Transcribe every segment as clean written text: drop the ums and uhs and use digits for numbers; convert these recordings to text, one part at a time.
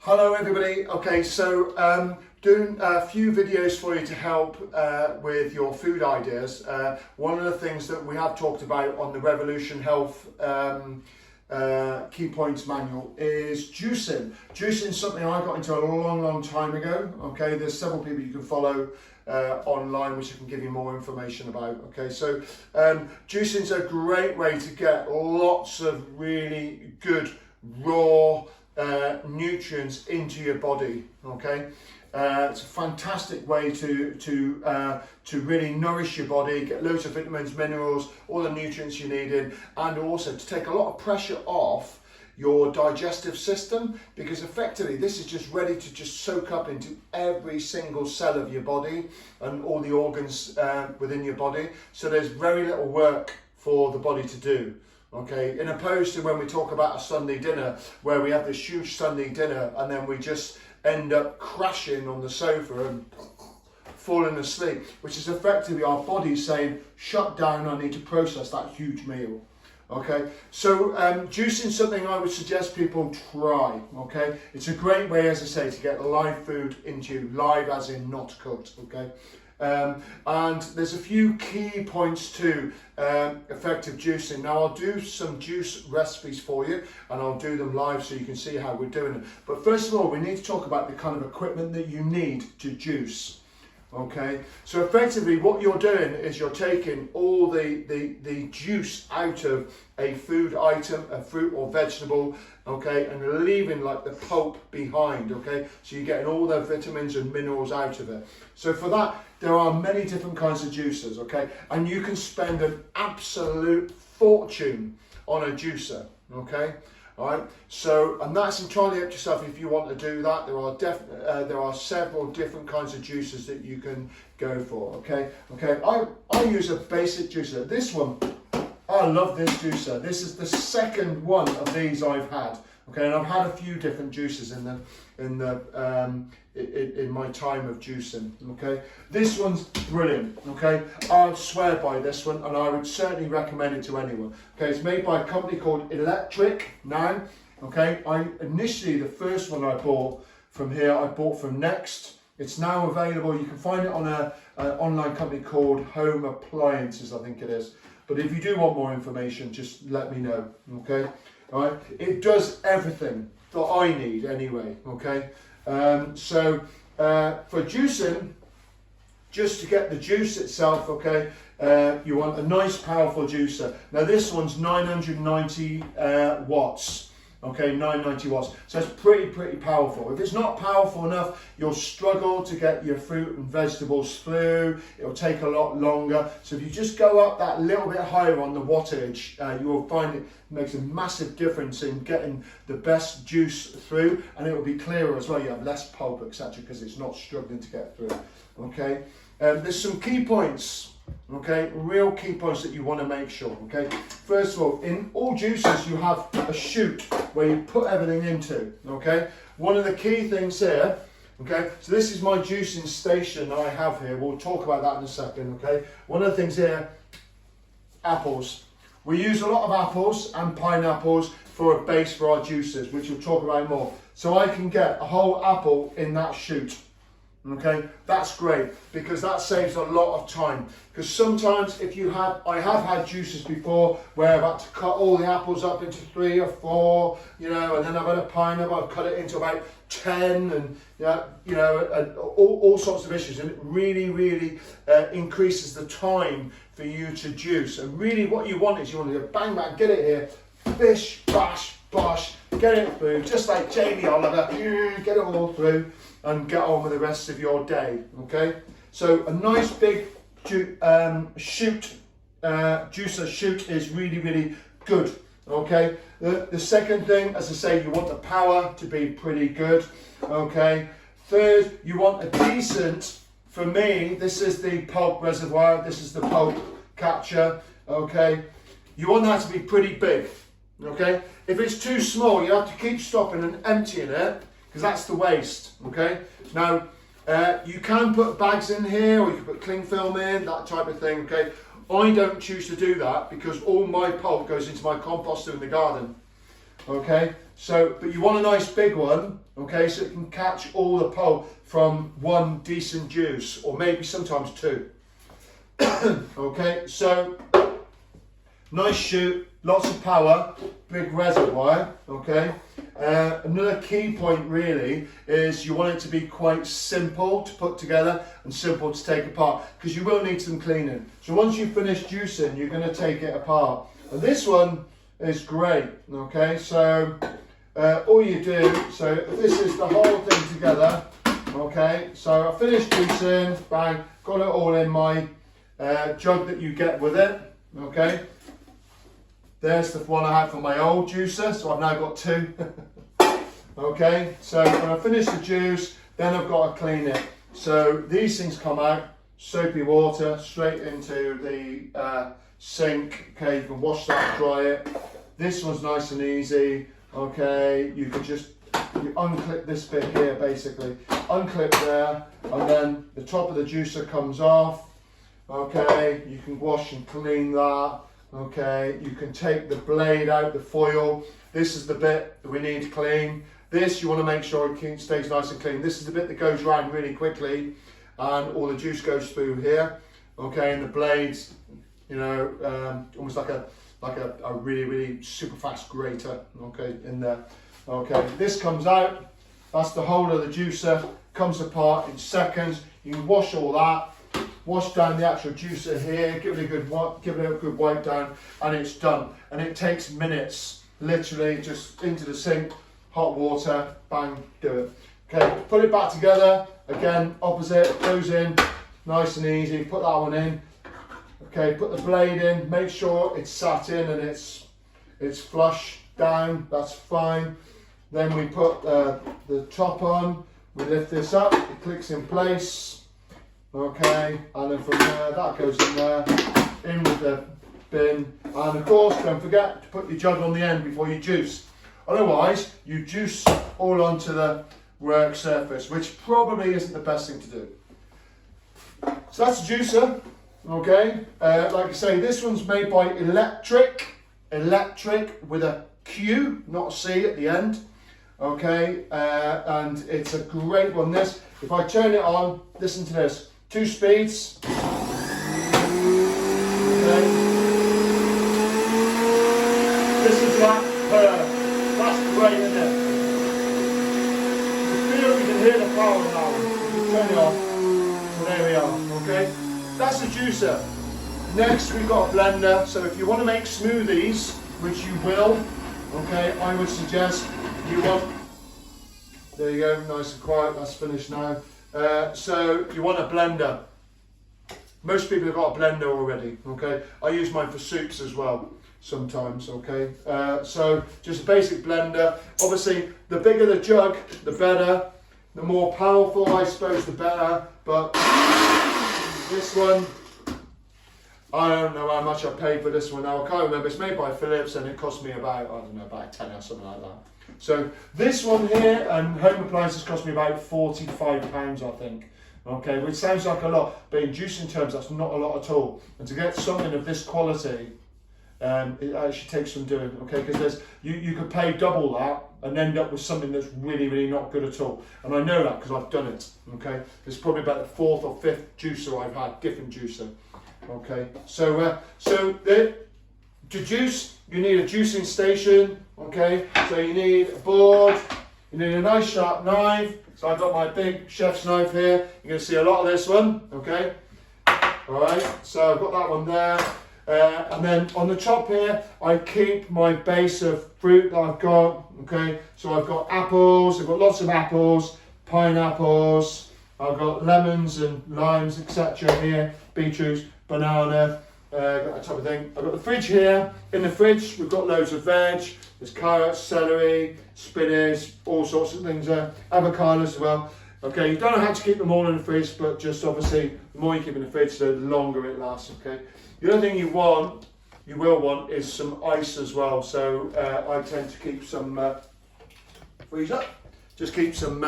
Hello everybody. Okay, so doing a few videos for you to help with your food ideas. One of the things that we have talked about on the Revolution Health key points manual is juicing. Juicing is something I got into a long time ago. Okay, there's several people you can follow online which I can give you more information about. Okay, so juicing is a great way to get lots of really good raw nutrients into your body. Okay, it's a fantastic way to really nourish your body, get loads of vitamins, minerals, all the nutrients you need in, and also to take a lot of pressure off your digestive system, because effectively this is just ready to just soak up into every single cell of your body and all the organs within your body. So there's very little work for the body to do. Okay, in opposed to when we talk about a Sunday dinner, where we have this huge Sunday dinner and then we just end up crashing on the sofa and falling asleep, which is effectively our body saying, shut down, I need to process that huge meal. Okay, so juicing is something I would suggest people try. Okay, it's a great way, as I say, to get live food into you, live as in not cooked. Okay. And there's a few key points to effective juicing. Now I'll do some juice recipes for you and I'll do them live so you can see how we're doing it. But first of all, we need to talk about the kind of equipment that you need to juice. Okay, so effectively what you're doing is you're taking all the juice out of a food item, a fruit or vegetable, okay, and leaving like the pulp behind. Okay, so you're getting all the vitamins and minerals out of it. So for that, there are many different kinds of juicers. Okay, and you can spend an absolute fortune on a juicer. Okay. Alright, so, and that's entirely up to yourself if you want to do that. There are several different kinds of juicers that you can go for. Okay, I use a basic juicer. This one, I love this juicer. This is the second one of these I've had. Okay, and I've had a few different juices in my time of juicing. Okay, this one's brilliant. Okay, I swear by this one, and I would certainly recommend it to anyone. Okay, it's made by a company called Electric now. Okay, initially the first one I bought from here, I bought from Next. It's now available. You can find it on an online company called Home Appliances, I think it is. But if you do want more information, just let me know. Okay. All right, it does everything that I need anyway. Okay, so for juicing, just to get the juice itself, okay, you want a nice powerful juicer. Now this one's 990 watts. Okay, 990 watts. So it's pretty powerful. If it's not powerful enough, you'll struggle to get your fruit and vegetables through. It'll take a lot longer. So if you just go up that little bit higher on the wattage, you will find it makes a massive difference in getting the best juice through, and it will be clearer as well. You have less pulp, etc., because it's not struggling to get through. Okay, there's some key points. Okay, real key points that you want to make sure. Okay, first of all, in all juices you have a chute where you put everything into. Okay, one of the key things here. Okay, so this is my juicing station I have here. We'll talk about that in a second. Okay, one of the things here, apples. We use a lot of apples and pineapples for a base for our juices, which we'll talk about more. So I can get a whole apple in that chute. Okay, that's great because that saves a lot of time. Because sometimes I have had juices before where I've had to cut all the apples up into 3 or 4, you know, and then I've had a pineapple, I've cut it into about 10, and and all sorts of issues, and it really increases the time for you to juice. And really, what you want is you want to go bang, get it here, bish, bash, bosh, get it through, just like Jamie Oliver, get it all through and get on with the rest of your day. Okay, so a nice big juicer chute is really good. Okay, the second thing, as I say, you want the power to be pretty good. Okay, third, you want a decent, for me, this is the pulp reservoir, this is the pulp catcher. Okay, you want that to be pretty big. Okay, if it's too small, you have to keep stopping and emptying it, because that's the waste. Okay, now you can put bags in here, or you can put cling film in, that type of thing. Okay, I don't choose to do that because all my pulp goes into my composter in the garden. Okay, but you want a nice big one, okay, so it can catch all the pulp from one decent juice, or maybe sometimes two. Okay, so nice shoot, lots of power, big reservoir, okay. Another key point really is you want it to be quite simple to put together and simple to take apart, because you will need some cleaning. So once you've finished juicing, you're going to take it apart. And this one is great, okay. So all you do, so this is the whole thing together, okay. So I finished juicing, bang, got it all in my jug that you get with it, okay. There's the one I had for my old juicer, so I've now got two. Okay, so when I finish the juice, then I've got to clean it. So these things come out, soapy water, straight into the sink. Okay, you can wash that, dry it. This one's nice and easy. Okay, you can just unclip this bit here, basically. Unclip there, and then the top of the juicer comes off. Okay, you can wash and clean that. Okay, you can take the blade out, the foil. This is the bit that we need to clean. This, you want to make sure it stays nice and clean. This is the bit that goes around really quickly and all the juice goes through here. Okay, and the blades, you know, almost like a really, really super fast grater, okay, in there. Okay, this comes out. That's the whole of the juicer. Comes apart in seconds. You can wash all that. Wash down the actual juicer here, give it a good wipe down, and it's done. And it takes minutes, literally just into the sink, hot water, bang, do it. Okay, put it back together, again, opposite, goes in, nice and easy, put that one in. Okay, put the blade in, make sure it's sat in and it's flush down, that's fine. Then we put the top on, we lift this up, it clicks in place. Okay, and then from there, that goes in there, in with the bin. And of course, don't forget to put your jug on the end before you juice. Otherwise, you juice all onto the work surface, which probably isn't the best thing to do. So that's a juicer, okay. Like I say, this one's made by electric with a Q, not a C at the end. Okay, and it's a great one. This, if I turn it on, listen to this. 2 speeds. Okay. Listen to that purr. That's great, isn't it? You can hear the power now. You can turn it off. So there we are. Okay. That's the juicer. Next we've got a blender. So if you want to make smoothies, which you will, okay, I would suggest you want. There you go. Nice and quiet. That's finished now. So you want a blender. Most people have got a blender already, okay? I use mine for soups as well sometimes, okay? So just a basic blender. Obviously, the bigger the jug, the better. The more powerful, I suppose, the better. But this one, I don't know how much I paid for this one now. I can't remember. It's made by Philips and it cost me about, I don't know, about a tenner or something like that. So this one here, and home appliances cost me about £45, I think. Okay, which sounds like a lot, but in juicing terms, that's not a lot at all. And to get something of this quality, it actually takes some doing. Okay, because you could pay double that and end up with something that's really, really not good at all. And I know that because I've done it. Okay, it's probably about the 4th or 5th juicer I've had, different juicer. Okay, so to juice, you need a juicing station. Okay, so you need a board, you need a nice sharp knife. So I've got my big chef's knife here. You're going to see a lot of this one, okay? Alright, so I've got that one there. And then on the top here, I keep my base of fruit that I've got, okay? So I've got apples, I've got lots of apples, pineapples, I've got lemons and limes, etc. here, beetroots, banana, got that type of thing. I've got the fridge here. In the fridge, we've got loads of veg. There's carrots, celery, spinach, all sorts of things there. Avocados as well. Okay, you don't have to keep them all in the fridge, but just obviously, the more you keep in the fridge, the longer it lasts, okay? The other thing you will want, is some ice as well. So I tend to keep some, freeze up, just keep some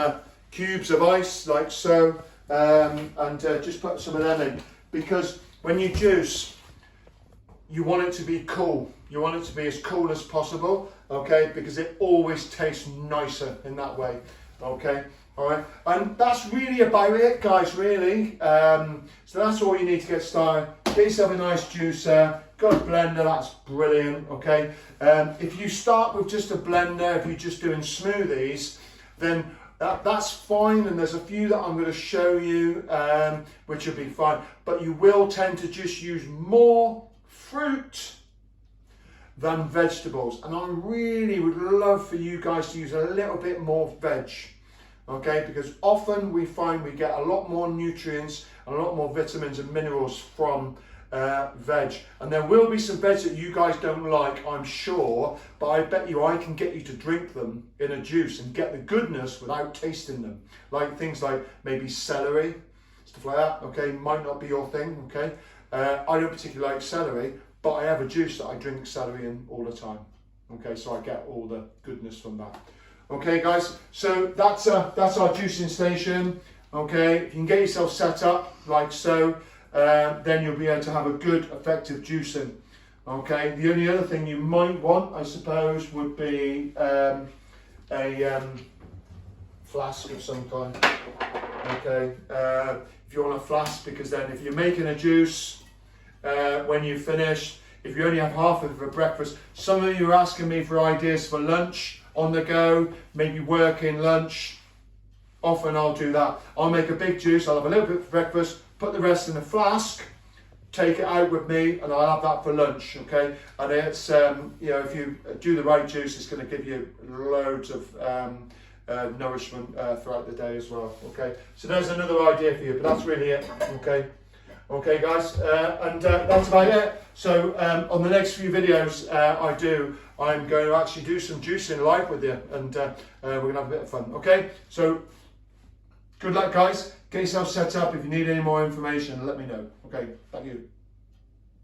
cubes of ice, like so, and just put some of them in. Because when you juice, you want it to be cool. You want it to be as cool as possible. okay, because it always tastes nicer in that way, okay. All right, and that's really about it, guys, really. So that's all you need to get started. Get yourself a nice juicer, got a blender, that's brilliant, okay. If you start with just a blender, if you're just doing smoothies, then that's fine, and there's a few that I'm going to show you, which will be fine, but you will tend to just use more fruit than vegetables, and I really would love for you guys to use a little bit more veg. Okay, because often we find we get a lot more nutrients and a lot more vitamins and minerals from veg. And there will be some veg that you guys don't like, I'm sure, but I bet you I can get you to drink them in a juice and get the goodness without tasting them. Like things like maybe celery, stuff like that, okay, might not be your thing, okay. I don't particularly like celery, but I have a juice that I drink celery in all the time. Okay, so I get all the goodness from that. Okay guys, so that's our juicing station. Okay, if you can get yourself set up like so, then you'll be able to have a good effective juicing. Okay, the only other thing you might want, I suppose, would be a flask of some kind. Okay, if you want a flask, because then if you're making a juice, when you finish, if you only have half of it for breakfast, some of you are asking me for ideas for lunch, on the go, maybe working lunch. Often I'll do that. I'll make a big juice, I'll have a little bit for breakfast, put the rest in a flask, take it out with me, and I'll have that for lunch, okay? And it's, you know, if you do the right juice, it's going to give you loads of nourishment throughout the day as well, okay? So there's another idea for you, but that's really it, okay? Okay guys, and that's about it. So on the next few videos I'm going to actually do some juicing live with you, and we're going to have a bit of fun, okay? So good luck guys, get yourself set up. If you need any more information, let me know. Okay, thank you.